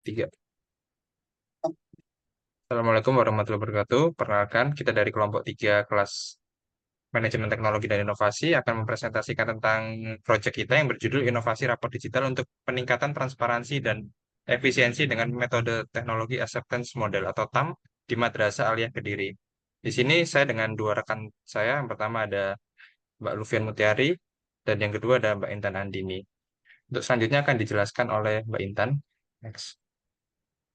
Tiga. Assalamualaikum warahmatullahi wabarakatuh. Perkenalkan, kita dari kelompok 3 kelas Manajemen Teknologi dan Inovasi akan mempresentasikan tentang proyek kita yang berjudul Inovasi Rapor Digital untuk Peningkatan Transparansi dan Efisiensi dengan Metode Teknologi Acceptance Model atau TAM di Madrasah Aliyah Kediri. Di sini saya dengan dua rekan saya. Yang pertama ada Mbak Lufian Mutiari dan yang kedua ada Mbak Intan Andini. Untuk selanjutnya akan dijelaskan oleh Mbak Intan. Next.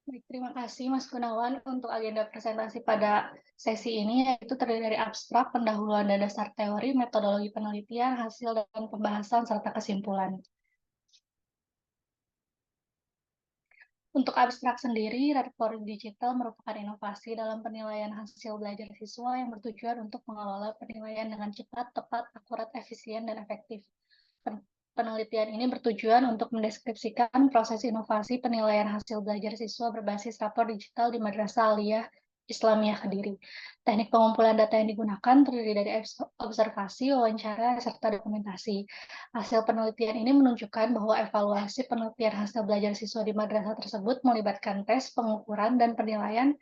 Baik, terima kasih Mas Gunawan untuk agenda presentasi pada sesi ini, yaitu terdiri dari abstrak, pendahuluan dan dasar teori, metodologi penelitian, hasil dan pembahasan, serta kesimpulan. Untuk abstrak sendiri, rapor digital merupakan inovasi dalam penilaian hasil belajar siswa yang bertujuan untuk mengelola penilaian dengan cepat, tepat, akurat, efisien, dan efektif. Penelitian ini bertujuan untuk mendeskripsikan proses inovasi penilaian hasil belajar siswa berbasis rapor digital di Madrasah Aliyah Islamiyah Kediri. Teknik pengumpulan data yang digunakan terdiri dari observasi, wawancara, serta dokumentasi. Hasil penelitian ini menunjukkan bahwa evaluasi penelitian hasil belajar siswa di madrasah tersebut melibatkan tes, pengukuran, dan penilaian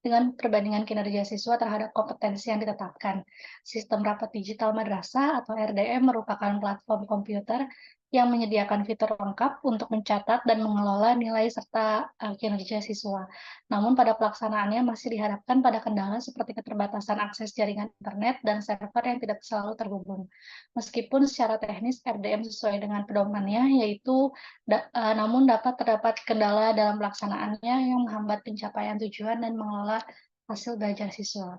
dengan perbandingan kinerja siswa terhadap kompetensi yang ditetapkan. Sistem Rapat Digital Madrasah atau RDM merupakan platform komputer yang menyediakan fitur lengkap untuk mencatat dan mengelola nilai serta kinerja siswa. Namun pada pelaksanaannya masih dihadapkan pada kendala seperti keterbatasan akses jaringan internet dan server yang tidak selalu terhubung. Meskipun secara teknis RDM sesuai dengan pedomannya, yaitu namun dapat terdapat kendala dalam pelaksanaannya yang menghambat pencapaian tujuan dan mengelola hasil belajar siswa.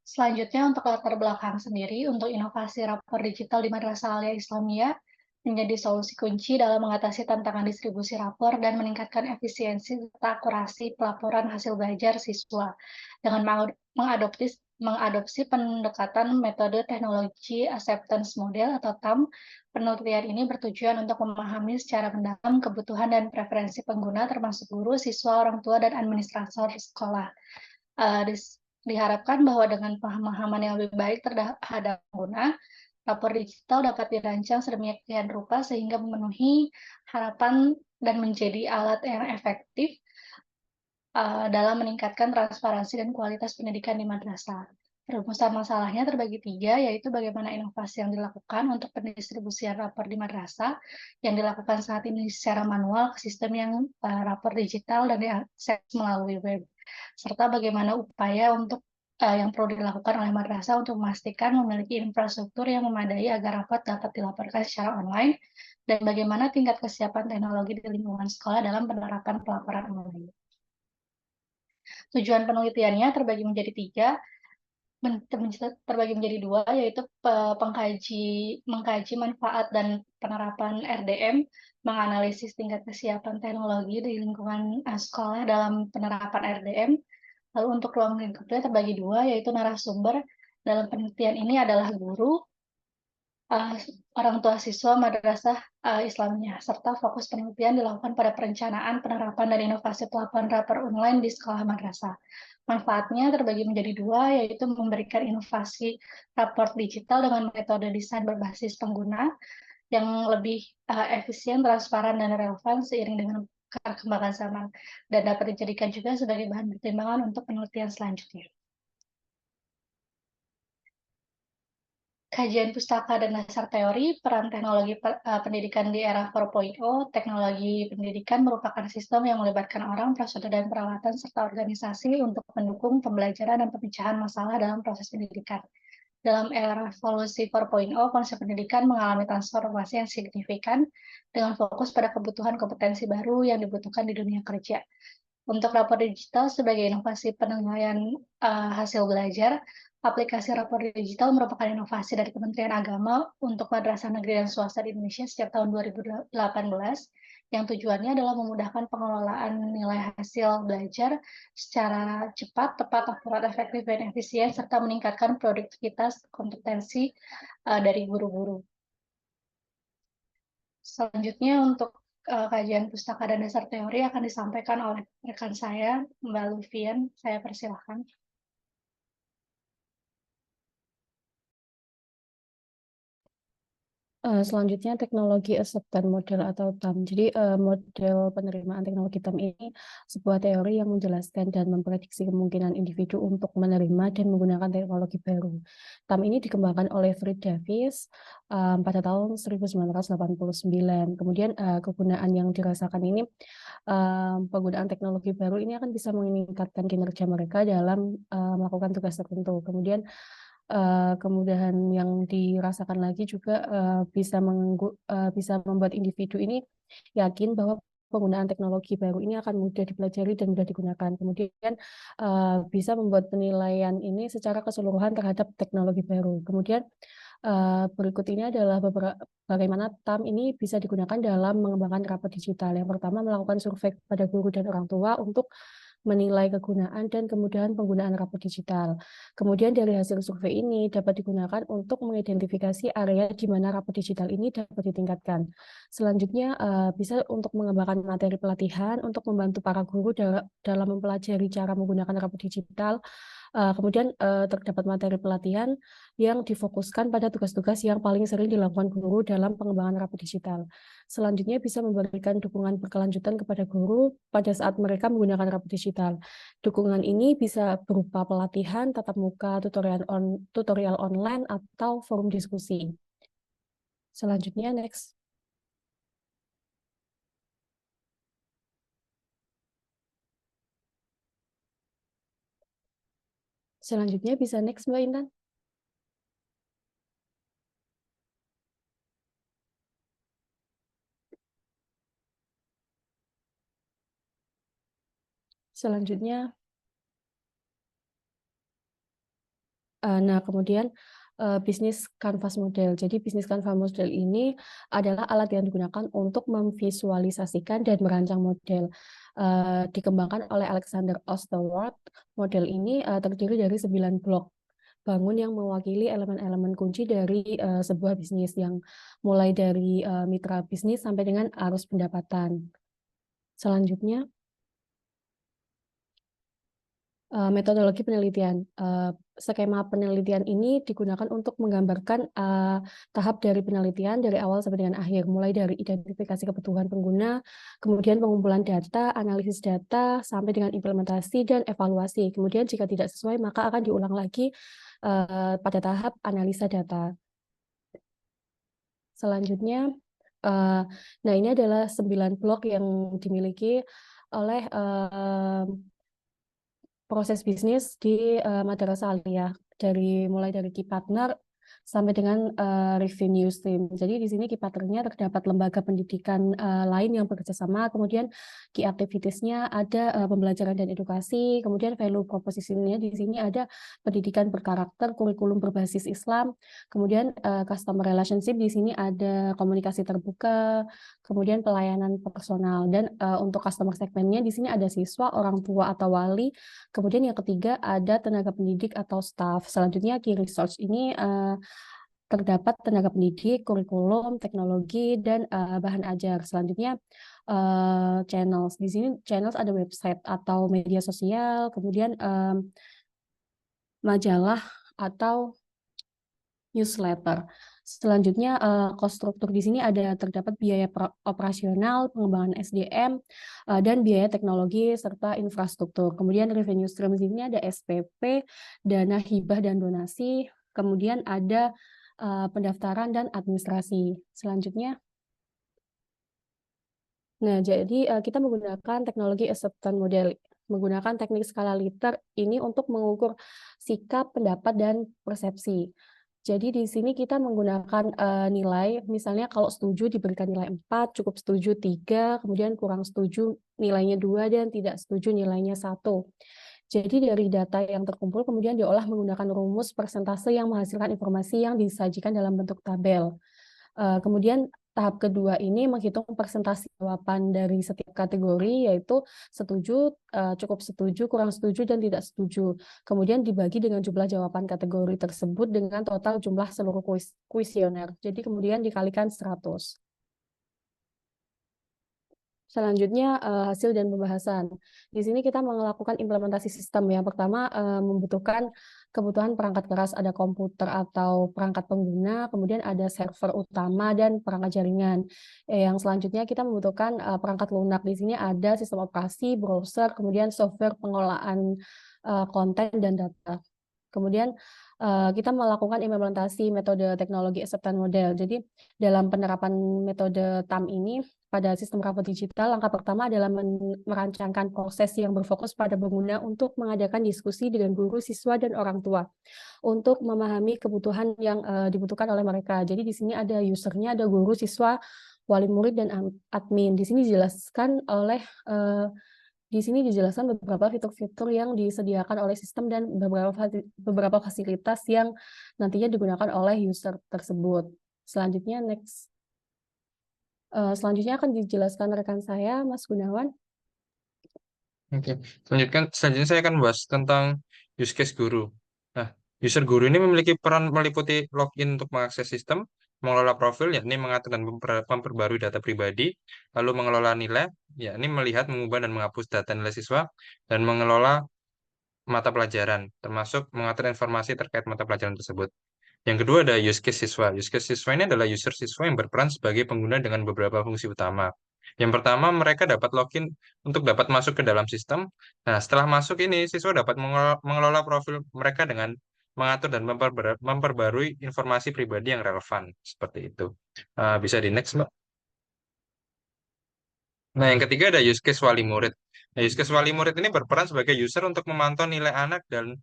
Selanjutnya, untuk latar belakang sendiri, untuk inovasi rapor digital di Madrasah Aliyah Islamiyah menjadi solusi kunci dalam mengatasi tantangan distribusi rapor dan meningkatkan efisiensi serta akurasi pelaporan hasil belajar siswa dengan mengadopsi pendekatan metode teknologi acceptance model atau TAM. Penelitian ini bertujuan untuk memahami secara mendalam kebutuhan dan preferensi pengguna termasuk guru, siswa, orang tua, dan administrator sekolah. Diharapkan bahwa dengan pemahaman yang lebih baik terhadap pengguna, rapor digital dapat dirancang sedemikian rupa sehingga memenuhi harapan dan menjadi alat yang efektif dalam meningkatkan transparansi dan kualitas pendidikan di madrasah. Perumusan masalahnya terbagi tiga, yaitu bagaimana inovasi yang dilakukan untuk pendistribusian rapor di madrasah yang dilakukan saat ini secara manual ke sistem yang rapor digital dan diakses melalui web, serta bagaimana upaya untuk yang perlu dilakukan oleh madrasah untuk memastikan memiliki infrastruktur yang memadai agar rapor dapat dilaporkan secara online, dan bagaimana tingkat kesiapan teknologi di lingkungan sekolah dalam penerapan pelaporan online. Tujuan penelitiannya terbagi menjadi tiga, terbagi menjadi dua, yaitu mengkaji manfaat dan penerapan RDM, menganalisis tingkat kesiapan teknologi di lingkungan sekolah dalam penerapan RDM. Lalu untuk ruang lingkupnya terbagi dua, yaitu narasumber dalam penelitian ini adalah guru, uh, orang tua siswa madrasah Islamiyah, serta fokus penelitian dilakukan pada perencanaan, penerapan, dan inovasi pelaporan rapor online di sekolah madrasah. Manfaatnya terbagi menjadi dua, yaitu memberikan inovasi rapor digital dengan metode desain berbasis pengguna yang lebih efisien, transparan, dan relevan seiring dengan perkembangan zaman, dan dapat dijadikan juga sebagai bahan pertimbangan untuk penelitian selanjutnya. Kajian pustaka dan dasar teori, peran teknologi pendidikan di era 4.0, teknologi pendidikan merupakan sistem yang melibatkan orang, prosedur, dan peralatan, serta organisasi untuk mendukung pembelajaran dan pemecahan masalah dalam proses pendidikan. Dalam era revolusi 4.0, konsep pendidikan mengalami transformasi yang signifikan dengan fokus pada kebutuhan kompetensi baru yang dibutuhkan di dunia kerja. Untuk rapor digital sebagai inovasi penilaian hasil belajar, aplikasi rapor digital merupakan inovasi dari Kementerian Agama untuk madrasah negeri dan swasta di Indonesia sejak tahun 2018, yang tujuannya adalah memudahkan pengelolaan nilai hasil belajar secara cepat, tepat, akurat, efektif, dan efisien, serta meningkatkan produktivitas kompetensi dari guru-guru. Selanjutnya untuk kajian pustaka dan dasar teori akan disampaikan oleh rekan saya, Mbak Lufian. Saya persilahkan. Selanjutnya teknologi acceptance model atau TAM. Jadi model penerimaan teknologi TAM ini sebuah teori yang menjelaskan dan memprediksi kemungkinan individu untuk menerima dan menggunakan teknologi baru. TAM ini dikembangkan oleh Fred Davis pada tahun 1989. Kemudian kegunaan yang dirasakan ini, penggunaan teknologi baru ini akan bisa meningkatkan kinerja mereka dalam melakukan tugas tertentu. Kemudian kemudahan yang dirasakan lagi juga bisa membuat individu ini yakin bahwa penggunaan teknologi baru ini akan mudah dipelajari dan mudah digunakan. Kemudian bisa membuat penilaian ini secara keseluruhan terhadap teknologi baru. Kemudian berikut ini adalah bagaimana TAM ini bisa digunakan dalam mengembangkan rapor digital. Yang pertama, melakukan survei kepada guru dan orang tua untuk menilai kegunaan dan kemudahan penggunaan rapor digital. Kemudian dari hasil survei ini dapat digunakan untuk mengidentifikasi area di mana rapor digital ini dapat ditingkatkan. Selanjutnya bisa untuk mengembangkan materi pelatihan untuk membantu para guru dalam mempelajari cara menggunakan rapor digital. Kemudian terdapat materi pelatihan yang difokuskan pada tugas-tugas yang paling sering dilakukan guru dalam pengembangan rapor digital. Selanjutnya bisa memberikan dukungan berkelanjutan kepada guru pada saat mereka menggunakan rapor digital. Dukungan ini bisa berupa pelatihan, tatap muka, tutorial online, atau forum diskusi. Selanjutnya, next. Selanjutnya bisa next, Mbak Intan. Selanjutnya, nah kemudian bisnis canvas model. Jadi bisnis canvas model ini adalah alat yang digunakan untuk memvisualisasikan dan merancang model. Dikembangkan oleh Alexander Osterwald. Model ini terdiri dari 9 blok bangun yang mewakili elemen-elemen kunci dari sebuah bisnis, yang mulai dari mitra bisnis sampai dengan arus pendapatan. Selanjutnya, metodologi penelitian. Skema penelitian ini digunakan untuk menggambarkan tahap dari penelitian dari awal sampai dengan akhir, mulai dari identifikasi kebutuhan pengguna, kemudian pengumpulan data, analisis data, sampai dengan implementasi dan evaluasi. Kemudian jika tidak sesuai, maka akan diulang lagi pada tahap analisa data. Selanjutnya, nah ini adalah 9 blok yang dimiliki oleh proses bisnis di Madrasah Aliyah, mulai dari key partner sampai dengan revenue stream. Jadi di sini key partnernya terdapat lembaga pendidikan lain yang bekerja sama, kemudian key activities-nya ada pembelajaran dan edukasi, kemudian value proposition-nya di sini ada pendidikan berkarakter, kurikulum berbasis Islam, kemudian customer relationship di sini ada komunikasi terbuka, kemudian pelayanan personal, dan untuk customer segmentnya di sini ada siswa, orang tua atau wali. Kemudian yang ketiga ada tenaga pendidik atau staff. Selanjutnya key resource ini terdapat tenaga pendidik, kurikulum, teknologi, dan bahan ajar. Selanjutnya channels. Di sini channels ada website atau media sosial, kemudian majalah atau newsletter. Selanjutnya, cost struktur di sini terdapat biaya operasional, pengembangan SDM, dan biaya teknologi serta infrastruktur. Kemudian revenue stream di sini ada SPP, dana hibah dan donasi, kemudian ada pendaftaran dan administrasi. Selanjutnya, nah jadi kita menggunakan teknologi acceptance model, menggunakan teknik skala liter ini untuk mengukur sikap, pendapat, dan persepsi. Jadi di sini kita menggunakan nilai, misalnya kalau setuju diberikan nilai 4, cukup setuju 3, kemudian kurang setuju nilainya 2, dan tidak setuju nilainya 1. Jadi dari data yang terkumpul kemudian diolah menggunakan rumus persentase yang menghasilkan informasi yang disajikan dalam bentuk tabel. Kemudian tahap kedua ini menghitung persentase jawaban dari setiap kategori, yaitu setuju, cukup setuju, kurang setuju, dan tidak setuju. Kemudian dibagi dengan jumlah jawaban kategori tersebut dengan total jumlah seluruh kuesioner. Jadi kemudian dikalikan 100. Selanjutnya hasil dan pembahasan. Di sini kita melakukan implementasi sistem. Yang pertama membutuhkan kebutuhan perangkat keras, ada komputer atau perangkat pengguna, kemudian ada server utama dan perangkat jaringan. Yang selanjutnya kita membutuhkan perangkat lunak. Di sini ada sistem operasi, browser, kemudian software pengelolaan konten dan data. Kemudian kita melakukan implementasi metode teknologi acceptance model. Jadi dalam penerapan metode TAM ini pada sistem rapor digital, langkah pertama adalah merancangkan proses yang berfokus pada pengguna untuk mengadakan diskusi dengan guru, siswa, dan orang tua untuk memahami kebutuhan yang dibutuhkan oleh mereka. Jadi di sini ada usernya, ada guru, siswa, wali murid, dan admin. Di sini dijelaskan beberapa fitur-fitur yang disediakan oleh sistem dan beberapa fasilitas yang nantinya digunakan oleh user tersebut. Selanjutnya, next. Selanjutnya akan dijelaskan rekan saya, Mas Gunawan. Oke, selanjutnya saya akan bahas tentang use case guru. Nah, user guru ini memiliki peran meliputi login untuk mengakses sistem, mengelola profil, yakni mengatur dan memperbarui data pribadi, lalu mengelola nilai, yakni melihat, mengubah, dan menghapus data nilai siswa, dan mengelola mata pelajaran, termasuk mengatur informasi terkait mata pelajaran tersebut. Yang kedua ada use case siswa. Use case siswa ini adalah user siswa yang berperan sebagai pengguna dengan beberapa fungsi utama. Yang pertama, mereka dapat login untuk dapat masuk ke dalam sistem. Nah, setelah masuk ini, siswa dapat mengelola profil mereka dengan mengatur dan memperbarui informasi pribadi yang relevan. Seperti itu. Bisa di next, Mbak. Nah, yang ketiga ada use case wali murid. Nah, use case wali murid ini berperan sebagai user untuk memantau nilai anak dan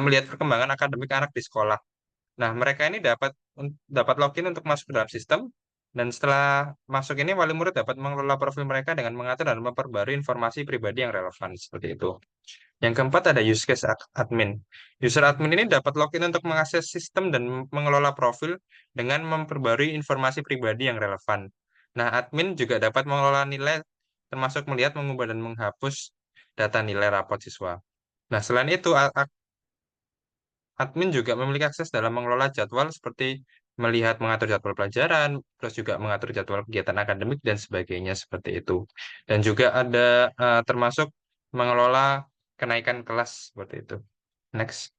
melihat perkembangan akademik anak di sekolah. Nah, mereka ini dapat login untuk masuk ke dalam sistem, dan setelah masuk ini, wali murid dapat mengelola profil mereka dengan mengatur dan memperbarui informasi pribadi yang relevan, seperti itu. Yang keempat ada use case admin. User admin ini dapat login untuk mengakses sistem dan mengelola profil dengan memperbarui informasi pribadi yang relevan. Nah, admin juga dapat mengelola nilai, termasuk melihat, mengubah, dan menghapus data nilai rapot siswa. Nah, selain itu, admin juga memiliki akses dalam mengelola jadwal seperti melihat mengatur jadwal pelajaran, terus juga mengatur jadwal kegiatan akademik dan sebagainya seperti itu. Dan juga ada termasuk mengelola kenaikan kelas seperti itu. Next.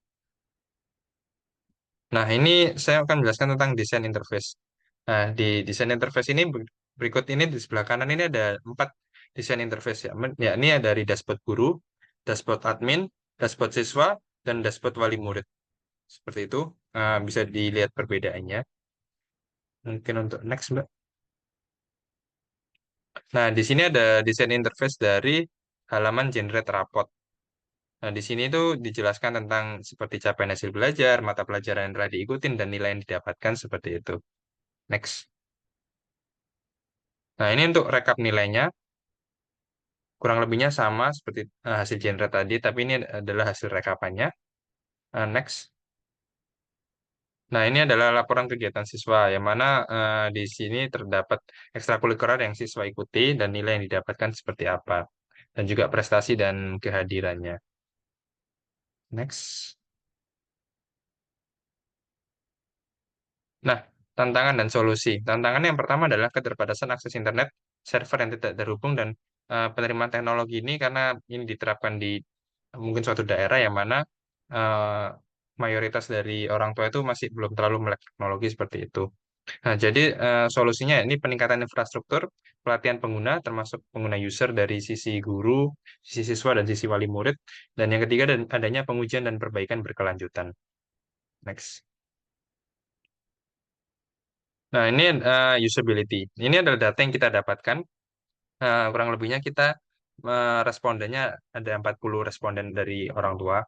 Nah, ini saya akan menjelaskan tentang desain interface. Nah, di desain interface ini berikut ini di sebelah kanan ini ada 4 desain interface ya. Ya, ini ada dari dashboard guru, dashboard admin, dashboard siswa, dan dashboard wali murid. Seperti itu. Bisa dilihat perbedaannya. Mungkin untuk next, Mbak. Nah, di sini ada desain interface dari halaman generate raport. Nah, di sini itu dijelaskan tentang seperti capaian hasil belajar, mata pelajaran yang telah diikutin, dan nilai yang didapatkan seperti itu. Next. Nah, ini untuk rekap nilainya. Kurang lebihnya sama seperti hasil generate tadi, tapi ini adalah hasil rekapannya. Next. Nah, ini adalah laporan kegiatan siswa, yang mana di sini terdapat ekstrakurikuler yang siswa ikuti dan nilai yang didapatkan seperti apa. Dan juga prestasi dan kehadirannya. Next. Nah, tantangan dan solusi. Tantangan yang pertama adalah keterbatasan akses internet, server yang tidak terhubung, dan penerimaan teknologi ini karena ini diterapkan di mungkin suatu daerah yang mana eh, mayoritas dari orang tua itu masih belum terlalu melek teknologi seperti itu. Nah, jadi solusinya ini peningkatan infrastruktur, pelatihan pengguna, termasuk pengguna user dari sisi guru, sisi siswa, dan sisi wali murid. Dan yang ketiga, dan adanya pengujian dan perbaikan berkelanjutan. Next. Nah, ini usability. Ini adalah data yang kita dapatkan. Kurang lebihnya kita respondennya ada 40 responden dari orang tua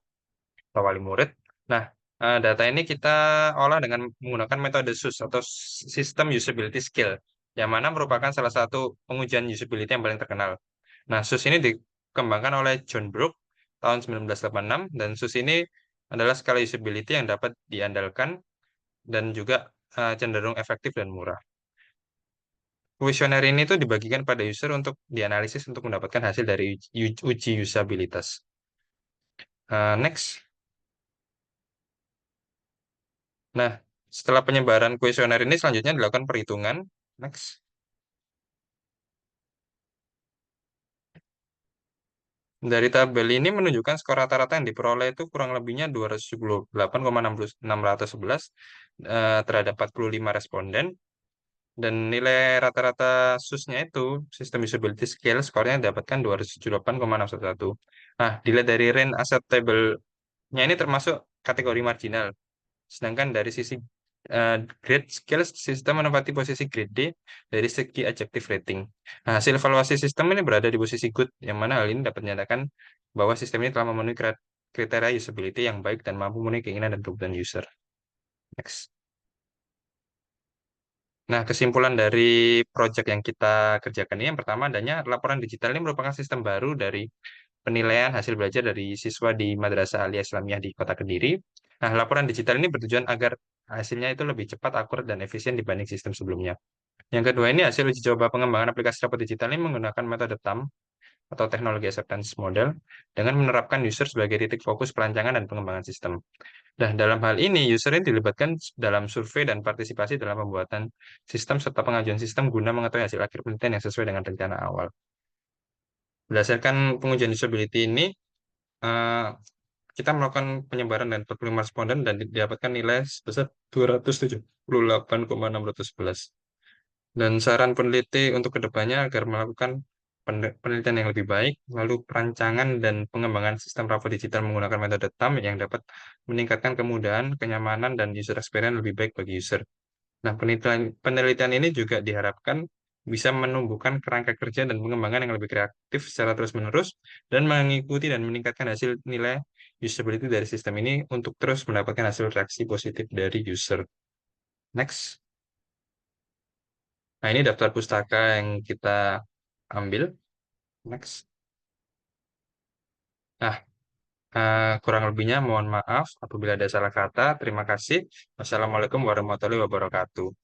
atau wali murid. Nah, data ini kita olah dengan menggunakan metode SUS atau System Usability Skill, yang mana merupakan salah satu pengujian usability yang paling terkenal. Nah, SUS ini dikembangkan oleh John Brook tahun 1986, dan SUS ini adalah skala usability yang dapat diandalkan dan juga cenderung efektif dan murah. Kuesioner ini tuh dibagikan pada user untuk dianalisis untuk mendapatkan hasil dari uji usabilitas. Next. Nah, setelah penyebaran kuesioner ini selanjutnya dilakukan perhitungan. Next. Dari tabel ini menunjukkan skor rata-rata yang diperoleh itu kurang lebihnya 278,611 terhadap 45 responden. Dan nilai rata-rata SUS-nya itu, System Usability Scale, skornya dapatkan 278,611. Nah, dilihat dari range acceptable-nya ini termasuk kategori marginal. Sedangkan dari sisi grade scale, sistem menempati posisi grade D dari segi adjective rating. Nah, hasil evaluasi sistem ini berada di posisi good, yang mana hal ini dapat menyatakan bahwa sistem ini telah memenuhi kriteria usability yang baik dan mampu memenuhi keinginan dan kebutuhan user. Next. Nah, kesimpulan dari project yang kita kerjakan ini, yang pertama adanya laporan digital ini merupakan sistem baru dari penilaian hasil belajar dari siswa di Madrasah Aliyah Islamiyah di Kota Kediri. Nah, laporan digital ini bertujuan agar hasilnya itu lebih cepat, akurat, dan efisien dibanding sistem sebelumnya. Yang kedua ini hasil uji coba pengembangan aplikasi rapor digital ini menggunakan metode TAM atau teknologi acceptance model dengan menerapkan user sebagai titik fokus perancangan dan pengembangan sistem. Nah, dalam hal ini, user ini dilibatkan dalam survei dan partisipasi dalam pembuatan sistem serta pengajuan sistem guna mengetahui hasil akhir penelitian yang sesuai dengan rencana awal. Berdasarkan pengujian usability ini, eh, kita melakukan penyebaran dan 45 responden dan didapatkan nilai sebesar 278,611. Dan saran peneliti untuk kedepannya agar melakukan penelitian yang lebih baik, lalu perancangan dan pengembangan sistem rapor digital menggunakan metode TAM yang dapat meningkatkan kemudahan, kenyamanan, dan user experience lebih baik bagi user. Nah, penelitian ini juga diharapkan bisa menumbuhkan kerangka kerja dan pengembangan yang lebih kreatif secara terus-menerus dan mengikuti dan meningkatkan hasil nilai usability dari sistem ini untuk terus mendapatkan hasil reaksi positif dari user. Next. Nah, ini daftar pustaka yang kita ambil. Next. Nah, kurang lebihnya mohon maaf apabila ada salah kata. Terima kasih. Wassalamualaikum warahmatullahi wabarakatuh.